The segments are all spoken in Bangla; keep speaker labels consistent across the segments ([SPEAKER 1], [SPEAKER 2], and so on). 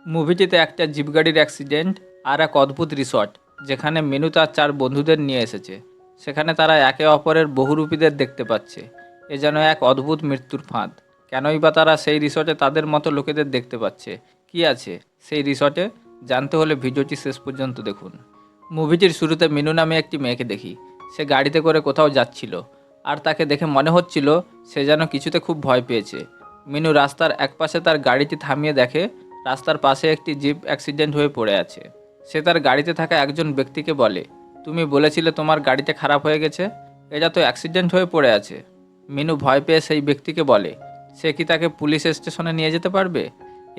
[SPEAKER 1] মুভিটিতে একটা জিপ গাড়ির অ্যাক্সিডেন্ট আর এক অদ্ভুত রিসর্ট যেখানে মিনু তার 4 বন্ধুদের নিয়ে এসেছে। সেখানে তারা একে অপরের বহুরূপীদের দেখতে পাচ্ছে। এ যেন এক অদ্ভুত মৃত্যুর ফাঁদ। কেনই বা তারা সেই রিসর্টে তাদের মতো লোকেদের দেখতে পাচ্ছে? কি আছে সেই রিসর্টে? জানতে হলে ভিডিওটি শেষ পর্যন্ত দেখুন। মুভিটির শুরুতে মিনু নামে একটি মেয়েকে দেখি। সে গাড়িতে করে কোথাও যাচ্ছিল, আর তাকে দেখে মনে হচ্ছিল সে যেন কিছুতে খুব ভয় পেয়েছে। মিনু রাস্তার একপাশে তার গাড়িটি থামিয়ে দেখে রাস্তার পাশে একটি জিপ অ্যাক্সিডেন্ট হয়ে পড়ে আছে। সে তার গাড়িতে থাকা একজন ব্যক্তিকে বলে, তুমি বলেছিলে তোমার গাড়িটা খারাপ হয়ে গেছে, এটা তো অ্যাক্সিডেন্ট হয়ে পড়ে আছে। মিনু ভয় পেয়ে সেই ব্যক্তিকে বলে সে কি তাকে পুলিশ স্টেশনে নিয়ে যেতে পারবে।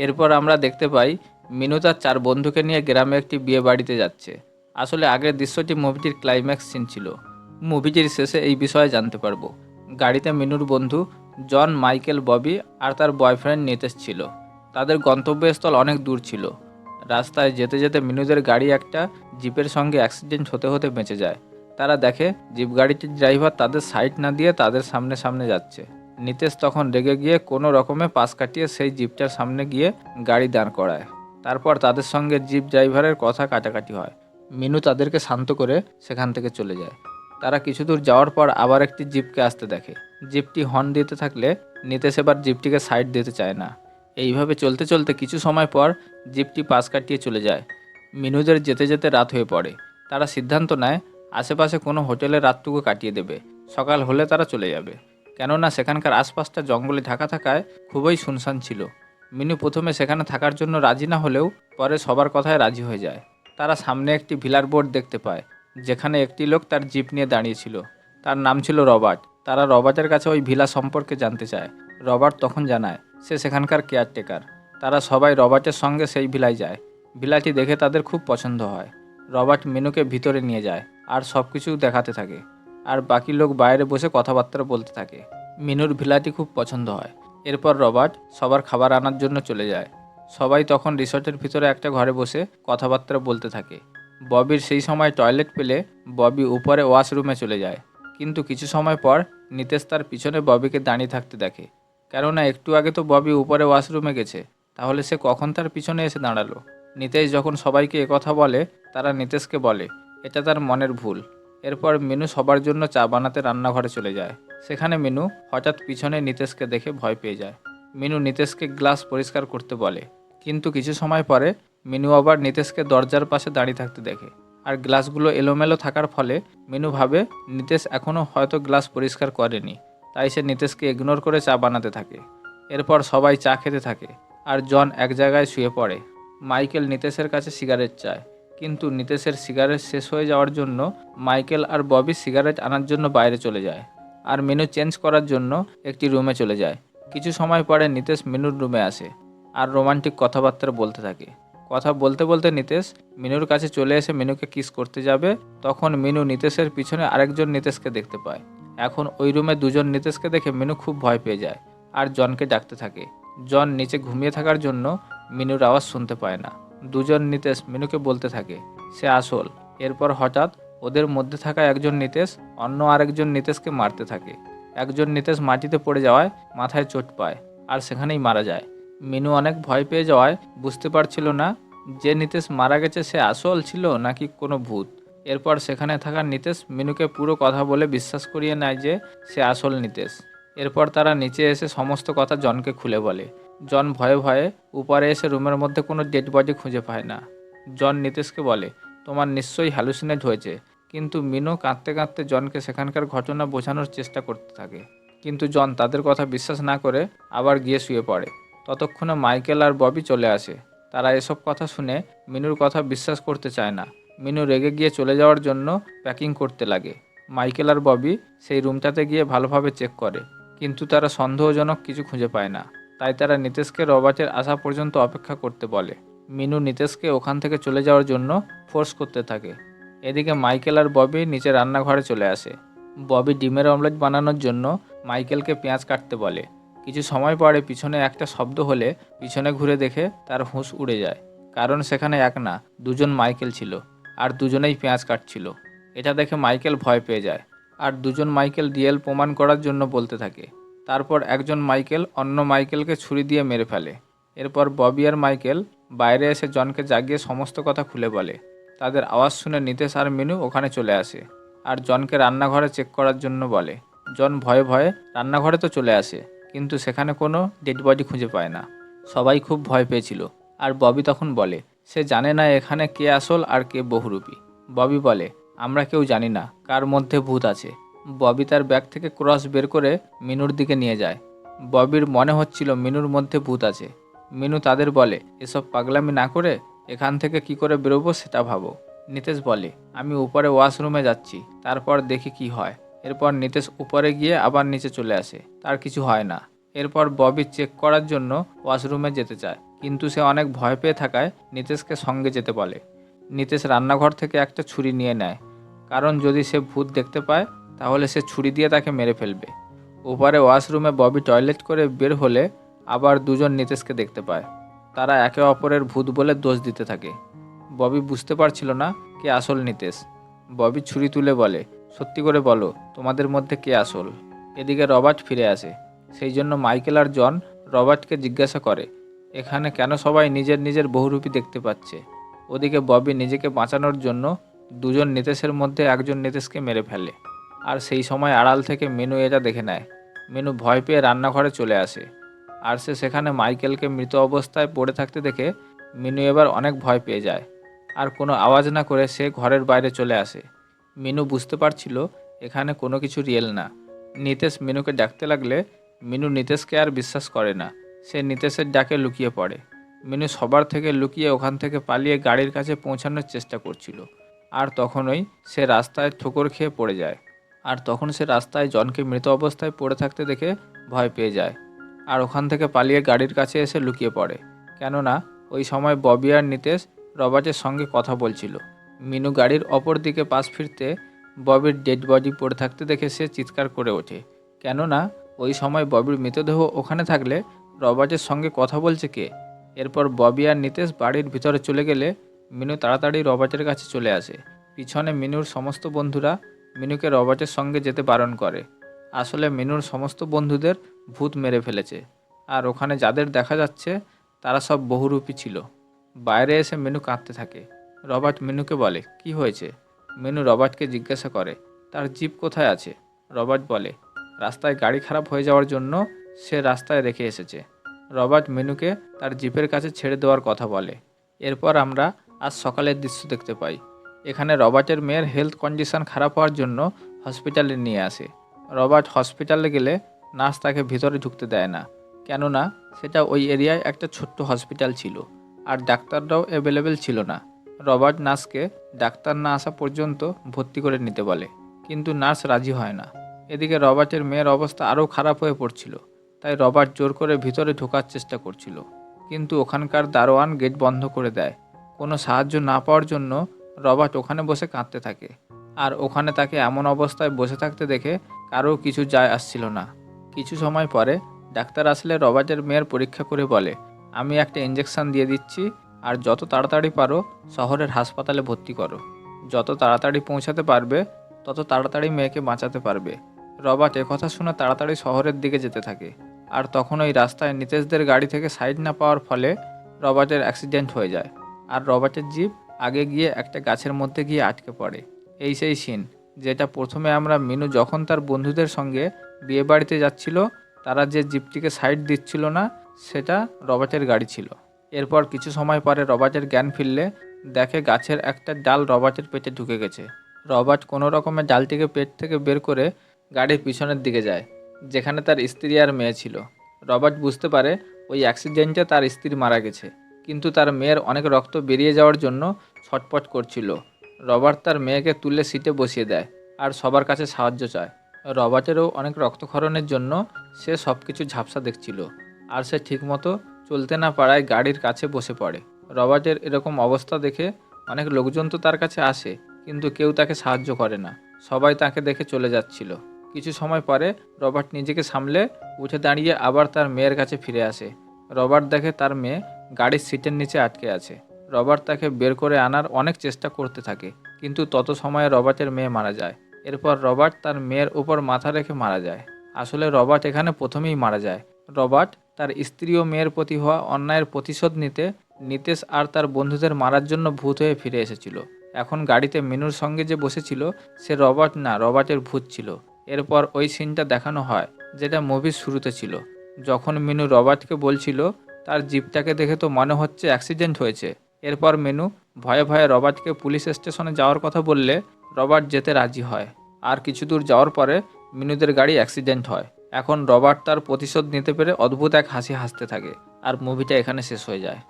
[SPEAKER 1] এরপর আমরা দেখতে পাই মিনু তার 4 বন্ধুকে নিয়ে গ্রামে একটি বিয়ে বাড়িতে যাচ্ছে। আসলে আগের দৃশ্যটি মুভিটির ক্লাইম্যাক্স সিন ছিল। মুভিটির শেষে এই বিষয়ে জানতে পারবো। গাড়িতে মিনুর বন্ধু জন, মাইকেল, ববি আর তার বয়ফ্রেন্ড নিতেশ ছিল। তাদের গন্তব্যস্থল অনেক দূর ছিল। রাস্তায় যেতে যেতে মিনুদের গাড়ি একটা জিপের সঙ্গে অ্যাক্সিডেন্ট হতে হতে বেঁচে যায়। তারা দেখে জিপ গাড়িটির ড্রাইভার তাদের সাইড না দিয়ে তাদের সামনে সামনে যাচ্ছে। নিতেশ তখন রেগে গিয়ে কোনো রকমে পাশ কাটিয়ে সেই জিপটার সামনে গিয়ে গাড়ি দাঁড় করায়। তারপর তাদের সঙ্গে জিপ ড্রাইভারের কথা কাটাকাটি হয়। মিনু তাদেরকে শান্ত করে সেখান থেকে চলে যায়। তারা কিছু দূর যাওয়ার পর আবার একটি জিপকে আসতে দেখে। জিপটি হর্ন দিতে থাকলে নিতেশ এবার জিপটিকে সাইড দিতে চায় না। এইভাবে চলতে চলতে কিছু সময় পর জিপটি পাশ কাটিয়ে চলে যায়। মিনুদের যেতে যেতে রাত হয়ে পড়ে। তারা সিদ্ধান্ত নেয় আশেপাশে কোনো হোটেলে রাতটুকু কাটিয়ে দেবে। সকাল হলে তারা চলে যাবে, কেননা সেখানকার আশপাশটা জঙ্গলে ঢাকা থাকায় খুবই শুনশান ছিল। মিনু প্রথমে সেখানে থাকার জন্য রাজি না হলেও পরে সবার কথায় রাজি হয়ে যায়। তারা সামনে একটি ভিলার বোর্ড দেখতে পায়, যেখানে একটি লোক তার জিপ নিয়ে দাঁড়িয়েছিল। তার নাম ছিল রবার্ট। তারা রবার্টের কাছে ওই ভিলা সম্পর্কে জানতে চায়। রবার্ট তখন জানায় সে সেখানকার কেয়ারটেকার। তারা সবাই রবার্টের সঙ্গে সেই ভিলায় যায়। ভিলাটি দেখে তাদের খুব পছন্দ হয়। রবার্ট মিনুকে ভিতরে নিয়ে যায় আর সব কিছু দেখাতে থাকে, আর বাকি লোক বাইরে বসে কথাবার্তা বলতে থাকে। মিনুর ভিলাটি খুব পছন্দ হয়। এরপর রবার্ট সবার খাবার আনার জন্য চলে যায়। সবাই তখন রিসর্টের ভিতরে একটা ঘরে বসে কথাবার্তা বলতে থাকে। ববির সেই সময় টয়লেট পেলে ববি উপরে ওয়াশরুমে চলে যায়। কিন্তু কিছু সময় পর নিতেশ তার পিছনে ববিকে দাঁড়িয়ে থাকতে দেখে। কেননা একটু আগে তো ববি উপরে ওয়াশরুমে গেছে, তাহলে সে কখন তার পিছনে এসে দাঁড়ালো? নিতেশ যখন সবাইকে একথা বলে, তারা নিতেশকে বলে এটা তার মনের ভুল। এরপর মিনু সবার জন্য চা বানাতে রান্নাঘরে চলে যায়। সেখানে মিনু হঠাৎ পিছনে নিতেশকে দেখে ভয় পেয়ে যায়। মিনু নিতেশকে গ্লাস পরিষ্কার করতে বলে, কিন্তু কিছু সময় পরে মিনু আবার নিতেশকে দরজার পাশে দাঁড়িয়ে থাকতে দেখে। আর গ্লাসগুলো এলোমেলো থাকার ফলে মিনু ভাবে নিতেশ এখনও হয়তো গ্লাস পরিষ্কার করেনি, তাই সে নিতেশকে ইগনোর করে চা বানাতে থাকে। এরপর সবাই চা খেতে থাকে, আর জন এক জায়গায় শুয়ে পড়ে। মাইকেল নিতেশের কাছে সিগারেট চায়, কিন্তু নিতেশের সিগারেট শেষ হয়ে যাওয়ার জন্য মাইকেল আর ববি সিগারেট আনার জন্য বাইরে চলে যায়। আর মেনু চেঞ্জ করার জন্য একটি রুমে চলে যায়। কিছু সময় পরে নিতেশ মিনুর রুমে আসে আর রোমান্টিক কথাবার্তা বলতে থাকে। কথা বলতে বলতে নিতেশ মিনুর কাছে চলে এসে মিনুকে কিস করতে যাবে। তখন মিনু নিতেশের পিছনে আরেকজন নিতেশকে দেখতে পায়। এখন ওই রুমে দুজন নিতেশকে দেখে মিনু খুব ভয় পেয়ে যায় আর জনকে ডাকতে থাকে। জন নিচে ঘুমিয়ে থাকার জন্য মিনুর আওয়াজ শুনতে পায় না। দুজন নিতেশ মিনুকে বলতে থাকে সে আসল। এরপর হঠাৎ ওদের মধ্যে থাকা একজন নিতেশ অন্য আরেকজন নিতেশকে মারতে থাকে। একজন নিতেশ মাটিতে পড়ে যাওয়ায় মাথায় চোট পায় আর সেখানেই মারা যায়। মিনু অনেক ভয় পেয়ে যাওয়ায় বুঝতে পারছিল না যে নিতেশ মারা গেছে সে আসল ছিল নাকি কোনো ভূত। এরপর সেখানে থাকা নিতেশ মিনুকে পুরো কথা বলে বিশ্বাস করিয়ে নেয় যে সে আসল নিতেশ। এরপর তারা নিচে এসে সমস্ত কথা জনকে খুলে বলে। জন ভয়ে ভয়ে উপরে এসে রুমের মধ্যে কোনো ডেড বডি খুঁজে পায় না। জন নিতেশকে বলে তোমার নিশ্চয়ই হ্যালুসিনেট হয়েছে। কিন্তু মিনু কাঁদতে কাঁদতে জনকে সেখানকার ঘটনা বোঝানোর চেষ্টা করতে থাকে, কিন্তু জন তাদের কথা বিশ্বাস না করে আবার গিয়ে শুয়ে পড়ে। ততক্ষণে মাইকেল আর ববি চলে আসে। তারা এসব কথা শুনে মিনুর কথা বিশ্বাস করতে চায় না। মিনু রেগে গিয়ে চলে যাওয়ার জন্য প্যাকিং করতে লাগে। মাইকেল আর ববি সেই রুমটাতে গিয়ে ভালোভাবে চেক করে, কিন্তু তারা সন্দেহজনক কিছু খুঁজে পায় না। তাই তারা নিতেশকে রবার্টের আসা পর্যন্ত অপেক্ষা করতে বলে। মিনু নিতেশকে ওখান থেকে চলে যাওয়ার জন্য ফোর্স করতে থাকে। এদিকে মাইকেল আর ববি নিচে রান্নাঘরে চলে আসে। ববি ডিমের অমলেট বানানোর জন্য মাইকেলকে পেঁয়াজ কাটতে বলে। কিছু সময় পরে পিছনে একটা শব্দ হলে পিছনে ঘুরে দেখে তার হুঁশ উড়ে যায়, কারণ সেখানে এক না দুজন মাইকেল ছিল, আর দুজনেই পেঁয়াজ কাটছিল। এটা দেখে মাইকেল ভয় পেয়ে যায়, আর দুজন মাইকেল রিয়েল প্রমাণ করার জন্য বলতে থাকে। তারপর একজন মাইকেল অন্য মাইকেলকে ছুরি দিয়ে মেরে ফেলে। এরপর ববি আর মাইকেল বাইরে এসে জনকে জাগিয়ে সমস্ত কথা খুলে বলে। তাদের আওয়াজ শুনে নিতেশ আর মিনু ওখানে চলে আসে আর জনকে রান্নাঘরে চেক করার জন্য বলে। জন ভয়ে ভয়ে রান্নাঘরে তো চলে আসে, কিন্তু সেখানে কোনো ডেড বডি খুঁজে পায় না। সবাই খুব ভয় পেয়েছিল। আর ববি তখন বলে সে জানে না এখানে কে আসল আর কে বহুরূপী। ববি বলে আমরা কেউ জানি না কার মধ্যে ভূত আছে। ববি তার ব্যাগ থেকে ক্রস বের করে মিনুর দিকে নিয়ে যায়। ববির মনে হচ্ছিল মিনুর মধ্যে ভূত আছে। মিনু তাদের বলে এসব পাগলামি না করে এখান থেকে কি করে বেরোবো সেটা ভাবো। নিতেশ বলে আমি উপরে ওয়াশরুমে যাচ্ছি, তারপর দেখি কি হয়। এরপর নিতেশ উপরে গিয়ে আবার নিচে চলে আসে, তার কিছু হয় না। এরপর ববি চেক করার জন্য ওয়াশরুমে যেতে চায়, কিন্তু সে অনেক ভয় পেয়ে থাকায় নিতেশকে সঙ্গে যেতে বলে। নিতেশ রান্নাঘর থেকে একটা ছুরি নিয়ে নেয়, কারণ যদি সে ভূত দেখতে পায় তাহলে সে ছুরি দিয়ে তাকে মেরে ফেলবে। উপরে ওয়াশরুমে ববি টয়লেট করে বের হলে আবার দুজন নিতেশকে দেখতে পায়। তারা একে অপরের ভূত বলে দোষ দিতে থাকে। ববি বুঝতে পারছিল না কে আসল নিতেশ। ববি ছুরি তুলে বলে সত্যি করে বলো তোমাদের মধ্যে কে আসল। এদিকে রবার্ট ফিরে আসে, সেই জন্য মাইকেল আর জন রবার্টকে জিজ্ঞাসা করে এখানে কেন সবাই নিজের নিজের বহুরূপী দেখতে পাচ্ছে। ওদিকে ববি নিজেকে বাঁচানোর জন্য দুজন নিতেশের মধ্যে একজন নিতেশকে মেরে ফেলে। আর সেই সময় আড়াল থেকে মিনু এটা দেখে নেয়। মিনু ভয় পেয়ে রান্নাঘরে চলে আসে, আর সে সেখানে মাইকেলকে মৃত অবস্থায় পড়ে থাকতে দেখে মিনু এবার অনেক ভয় পেয়ে যায়। আর কোনো আওয়াজ না করে সে ঘরের বাইরে চলে আসে। মিনু বুঝতে পারছিল এখানে কোনো কিছু রিয়েল না। নিতেশ মিনুকে ডাকতে লাগলে মিনু নিতেশকে আর বিশ্বাস করে না। সে নিতেশের ডাকে লুকিয়ে পড়ে। মিনু সবার থেকে লুকিয়ে ওখান থেকে পালিয়ে গাড়ির কাছে পৌঁছানোর চেষ্টা করছিল। আর তখনই সে রাস্তায় ঠোকর খেয়ে পড়ে যায়। আর তখন সে রাস্তায় জনকে মৃত অবস্থায় পড়ে থাকতে দেখে ভয় পেয়ে যায় আর ওখান থেকে পালিয়ে গাড়ির কাছে এসে লুকিয়ে পড়ে। কেননা ওই সময় ববি আর নিতেশ রবার্টের সঙ্গে কথা বলছিল। মিনু গাড়ির অপর দিকে পাশ ফিরতে ববির ডেড বডি পড়ে থাকতে দেখে সে চিৎকার করে ওঠে। কেননা ওই সময় ববির মৃতদেহ ওখানে থাকলে রবার্টের সঙ্গে কথা বলছে কে। এরপর ববি আর নিতেশ বাড়ির ভিতরে চলে গেলে মিনু তাড়াতাড়ি রবার্টের কাছে চলে আসে। পিছনে মিনুর সমস্ত বন্ধুরা মিনুকে রবার্টের সঙ্গে যেতে বারণ করে। আসলে মিনুর সমস্ত বন্ধুদের ভূত মেরে ফেলেছে, আর ওখানে যাদের দেখা যাচ্ছে তারা সব বহুরূপী ছিল। বাইরে এসে মিনু কাঁদতে থাকে। রবার্ট মিনুকে বলে কি হয়েছে। মিনু রবার্টকে জিজ্ঞাসা করে তার জিপ কোথায় আছে। রবার্ট বলে রাস্তায় গাড়ি খারাপ হয়ে যাওয়ার জন্য সে রাস্তায় রেখে এসেছে। রবার্ট মিনুকে তার জিপের কাছে ছেড়ে দেওয়ার কথা বলে। এরপর আমরা আজ সকালের দৃশ্য দেখতে পাই। এখানে রবার্টের মেয়ের হেলথ কন্ডিশন খারাপ হওয়ার জন্য হসপিটালে নিয়ে আসে। রবার্ট হসপিটালে গেলে নার্স তাকে ভিতরে ঢুকতে দেয় না, কেননা সেটা ওই এরিয়ায় একটা ছোট্ট হসপিটাল ছিল আর ডাক্তাররাও অ্যাভেলেবেল ছিল না। রবার্ট নার্সকে ডাক্তার না আসা পর্যন্ত ভর্তি করে নিতে বলে, কিন্তু নার্স রাজি হয় না। এদিকে রবার্টের মেয়ের অবস্থা আরও খারাপ হয়ে পড়ছিল, তাই রবার্ট জোর করে ভিতরে ঢোকার চেষ্টা করছিল, কিন্তু ওখানকার দারোয়ান গেট বন্ধ করে দেয়। কোনো সাহায্য না পাওয়ার জন্য রবার্ট ওখানে বসে কাঁদতে থাকে। আর ওখানে তাকে এমন অবস্থায় বসে থাকতে দেখে কারো কিছু যায় আসছিল না। কিছু সময় পরে ডাক্তার আসলে রবার্টের মেয়ের পরীক্ষা করে বলে আমি একটা ইঞ্জেকশন দিয়ে দিচ্ছি, আর যত তাড়াতাড়ি পারো শহরের হাসপাতালে ভর্তি করো। যত তাড়াতাড়ি পৌঁছাতে পারবে তত তাড়াতাড়ি মেয়েকে বাঁচাতে পারবে। রবার্ট একথা শুনে তাড়াতাড়ি শহরের দিকে যেতে থাকে। আর তখন ওই রাস্তায় নিতেশদের গাড়ি থেকে সাইড না পাওয়ার ফলে রবার্টের অ্যাক্সিডেন্ট হয়ে যায়, আর রবার্টের জিপ আগে গিয়ে একটা গাছের মধ্যে গিয়ে আটকে পড়ে। এই সেই সিন যেটা প্রথমে আমরা মিনু যখন তার বন্ধুদের সঙ্গে বিয়ে বাড়িতে যাচ্ছিল, তারা যে জিপটিকে সাইড দিচ্ছিল না সেটা রবার্টের গাড়ি ছিল। এরপর কিছু সময় পরে রবার্টের জ্ঞান ফিরলে দেখে গাছের একটা ডাল রবার্টের পেটে ঢুকে গেছে। রবার্ট কোনো রকমের ডালটিকে পেট থেকে বের করে গাড়ির পিছনের দিকে যায়, যেখানে তার স্ত্রী আর মেয়ে ছিল। রবার্ট বুঝতে পারে ওই অ্যাক্সিডেন্টে তার স্ত্রী মারা গেছে, কিন্তু তার মেয়ের অনেক রক্ত বেরিয়ে যাওয়ার জন্য ছটপট করছিল। রবার্ট তার মেয়েকে তুলে সিটে বসিয়ে দেয় আর সবার কাছে সাহায্য চায়। রবার্টেরও অনেক রক্তক্ষরণের জন্য সে সব কিছু ঝাপসা দেখছিল, আর সে ঠিকমতো চলতে না পারায় গাড়ির কাছে বসে পড়ে। রবার্টের এরকম অবস্থা দেখে অনেক লোকজন তো তার কাছে আসে, কিন্তু কেউ তাকে সাহায্য করে না। সবাই তাকে দেখে চলে যাচ্ছিল। কিছু সময় পরে রবার্ট নিজেকে সামলে উঠে দাঁড়িয়ে আবার তার মেয়ের কাছে ফিরে আসে। রবার্ট দেখে তার মেয়ে গাড়ির সিটের নিচে আটকে আছে। রবার্ট তাকে বের করে আনার অনেক চেষ্টা করতে থাকে, কিন্তু তত সময়ে রবার্টের মেয়ে মারা যায়। এরপর রবার্ট তার মেয়ের উপর মাথা রেখে মারা যায়। আসলে রবার্ট এখানে প্রথমেই মারা যায়। রবার্ট তার স্ত্রী ও মেয়ের প্রতি হওয়া অন্যায়ের প্রতিশোধ নিতে নিতেশ আর তার বন্ধুদের মারার জন্য ভূত হয়ে ফিরে এসেছিল। এখন গাড়িতে মিনুর সঙ্গে যে বসেছিল সে রবার্ট না, রবার্টের ভূত ছিল। এরপর ওই সিনটা দেখানো হয় যেটা মুভির শুরুতে ছিল, যখন মিনু রবার্টকে বলছিল তার জিপটাকে দেখে তো মনে হচ্ছে অ্যাক্সিডেন্ট হয়েছে। এরপর মিনু ভয়ে ভয়ে রবার্টকে পুলিশ স্টেশনে যাওয়ার কথা বললে রবার্ট যেতে রাজি হয়। আর কিছু দূর যাওয়ার পরে মিনুদের গাড়ি অ্যাক্সিডেন্ট হয়। এখন রবার্ট তার প্রতিশোধ নিতে পেরে অদ্ভুত এক হাসি হাসতে থাকে, আর মুভিটা এখানে শেষ হয়ে যায়।